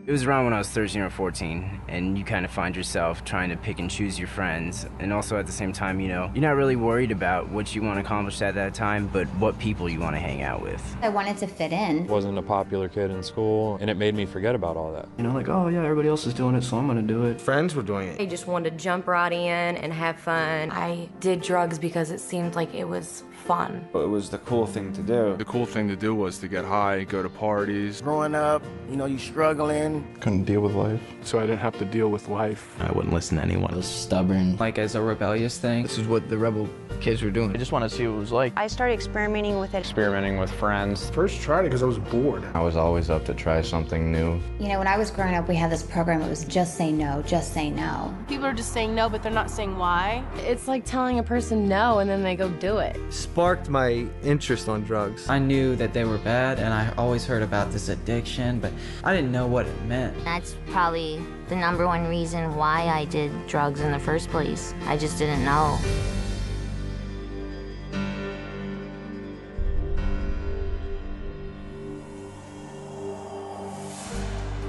It was around when I was 13 or 14, and you kind of find yourself trying to pick and choose your friends, and also at the same time, you know, you're not really worried about what you want to accomplish at that time, but what people you want to hang out with. I wanted to fit in. Wasn't a popular kid in school, and it made me forget about all that. You know, like, oh yeah, everybody else is doing it, so I'm gonna do it. Friends were doing it. I just wanted to jump right in and have fun. I did drugs because it seemed like it was fun. But it was the cool thing to do. The cool thing to do was to get high, go to parties. Growing up, you know, you struggling. Couldn't deal with life. So I didn't have to deal with life. I wouldn't listen to anyone. I was stubborn. Like as a rebellious thing. This is what the rebel kids were doing. I just wanted to see what it was like. I started experimenting with it. Experimenting with friends. First tried it because I was bored. I was always up to try something new. You know, when I was growing up, we had this program that was just say no, just say no. People are just saying no, but they're not saying why. It's like telling a person no and then they go do it. Sparked my interest on drugs. I knew that they were bad, and I always heard about this addiction, but I didn't know what it meant. That's probably the #1 reason why I did drugs in the first place. I just didn't know.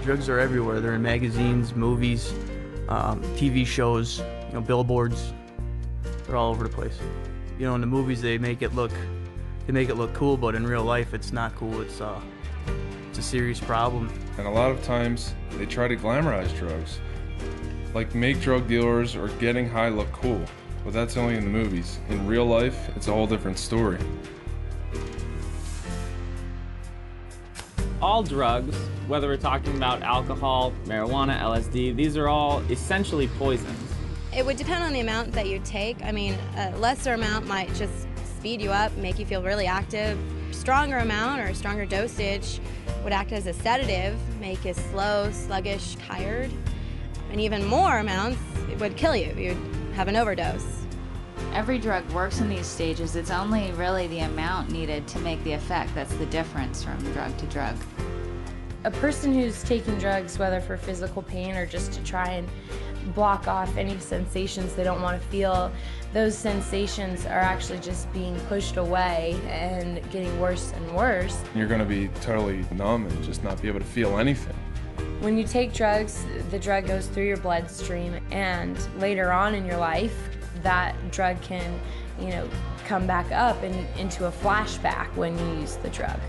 Drugs are everywhere. They're in magazines, movies, TV shows, you know, billboards. They're all over the place. You know, in the movies they make it look cool, but in real life it's not cool. It's a serious problem. And a lot of times they try to glamorize drugs. Like make drug dealers or getting high look cool. But that's only in the movies. In real life, it's a whole different story. All drugs, whether we're talking about alcohol, marijuana, LSD, these are all essentially poisons. It would depend on the amount that you take. I mean, a lesser amount might just speed you up, make you feel really active. Stronger amount or a stronger dosage would act as a sedative, make you slow, sluggish, tired. And even more amounts, it would kill you. You'd have an overdose. Every drug works in these stages. It's only really the amount needed to make the effect that's the difference from drug to drug. A person who's taking drugs, whether for physical pain or just to try and block off any sensations they don't want to feel, those sensations are actually just being pushed away and getting worse and worse. You're going to be totally numb and just not be able to feel anything. When you take drugs, the drug goes through your bloodstream, and later on in your life, that drug can, you know, come back up and into a flashback when you use the drug.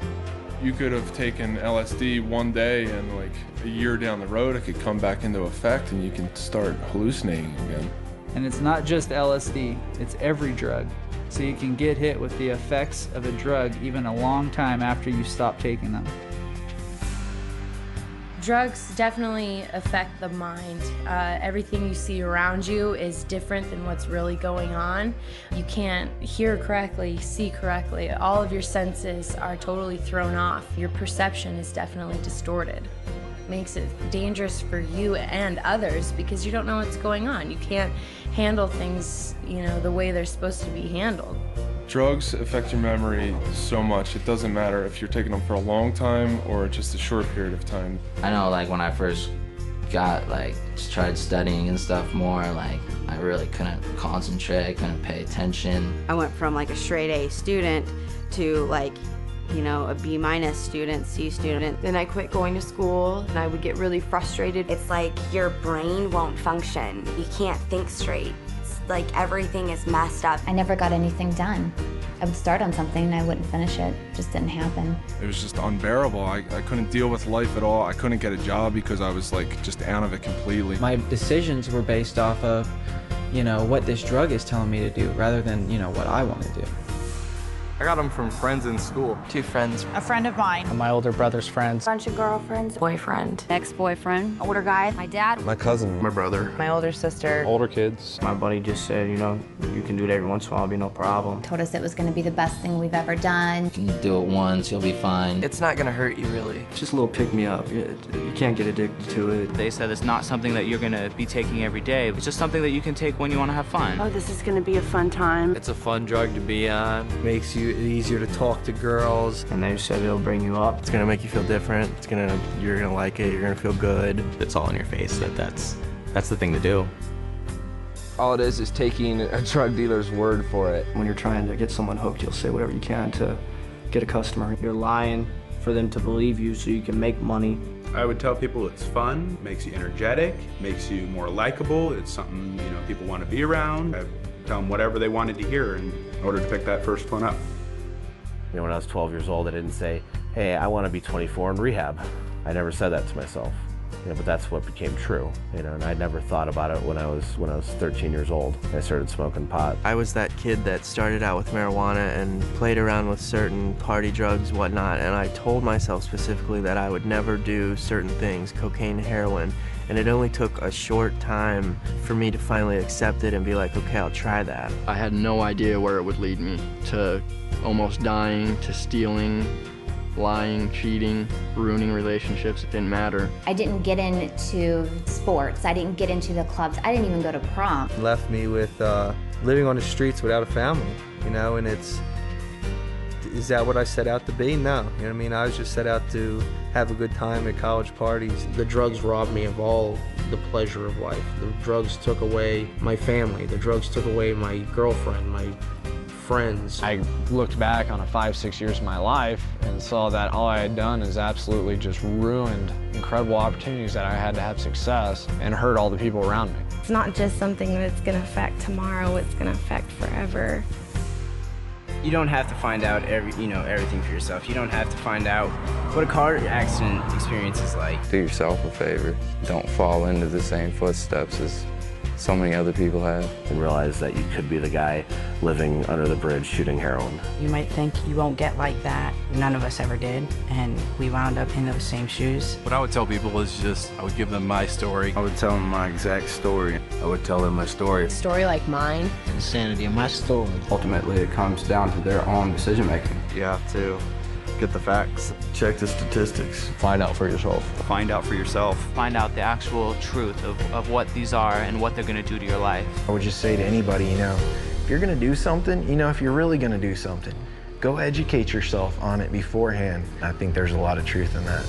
You could have taken LSD one day and like a year down the road it could come back into effect and you can start hallucinating again. And it's not just LSD, it's every drug. So you can get hit with the effects of a drug even a long time after you stop taking them. Drugs definitely affect the mind. Everything you see around you is different than what's really going on. You can't hear correctly, see correctly. All of your senses are totally thrown off. Your perception is definitely distorted. It makes it dangerous for you and others because you don't know what's going on. You can't handle things, you know, the way they're supposed to be handled. Drugs affect your memory so much. It doesn't matter if you're taking them for a long time or just a short period of time. I know, like, when I first tried studying and stuff more, like, I really couldn't concentrate, I couldn't pay attention. I went from, like, a straight A student to, like, you know, a B- student, C student. Then I quit going to school and I would get really frustrated. It's like your brain won't function. You can't think straight. Like everything is messed up. I never got anything done. I would start on something and I wouldn't finish it. It just didn't happen. It was just unbearable. I couldn't deal with life at all. I couldn't get a job because I was like just out of it completely. My decisions were based off of, you know, what this drug is telling me to do rather than, you know, what I want to do. I got them from friends in school. 2 friends. A friend of mine. My older brother's friends. Bunch of girlfriends. Boyfriend. Ex-boyfriend. Older guy. My dad. My cousin. My brother. My older sister. Older kids. My buddy just said, you know, you can do it every once in a while, it'll be no problem. Told us it was going to be the best thing we've ever done. You can do it once, you'll be fine. It's not gonna hurt you, really. It's just a little pick-me-up. You can't get addicted to it. They said it's not something that you're gonna be taking every day. It's just something that you can take when you wanna have fun. Oh, this is gonna be a fun time. It's a fun drug to be on. Makes you easier to talk to girls. And they said it'll bring you up. It's gonna make you feel different. You're gonna like it. You're gonna feel good. It's all in your face. That's the thing to do. All it is taking a drug dealer's word for it. When you're trying to get someone hooked, you'll say whatever you can to get a customer. You're lying for them to believe you so you can make money. I would tell people it's fun, makes you energetic, makes you more likable. It's something, you know, people want to be around. I tell them whatever they wanted to hear in order to pick that first one up. You know, when I was 12 years old, I didn't say, hey, I want to be 24 in rehab. I never said that to myself. You know, but that's what became true, you know, and I never thought about it when I was 13 years old. I started smoking pot. I was that kid that started out with marijuana and played around with certain party drugs, whatnot, and I told myself specifically that I would never do certain things, cocaine, heroin, and it only took a short time for me to finally accept it and be like, okay, I'll try that. I had no idea where it would lead me, to almost dying, to stealing, lying, cheating, ruining relationships. It didn't matter. I didn't get into sports. I didn't get into the clubs. I didn't even go to prom. Left me with living on the streets without a family, you know, and is that what I set out to be? No, you know what I mean? I was just set out to have a good time at college parties. The drugs robbed me of all the pleasure of life. The drugs took away my family. The drugs took away my girlfriend, my friends. I looked back on 5-6 years of my life and saw that all I had done is absolutely just ruined incredible opportunities that I had to have success and hurt all the people around me. It's not just something that's going to affect tomorrow, it's going to affect forever. You don't have to find out everything for yourself. You don't have to find out what a car accident experience is like. Do yourself a favor. Don't fall into the same footsteps as so many other people have. And realize that you could be the guy living under the bridge shooting heroin. You might think you won't get like that. None of us ever did, and we wound up in those same shoes. What I would tell people is just, I would give them my story. I would tell them my exact story. I would tell them my story. A story like mine. The insanity of my story. Ultimately, it comes down to their own decision making. You have to get the facts. Check the statistics. Find out for yourself. Find out for yourself. Find out the actual truth of what these are and what they're going to do to your life. I would just say to anybody, you know, if you're going to do something, you know, if you're really going to do something, go educate yourself on it beforehand. I think there's a lot of truth in that.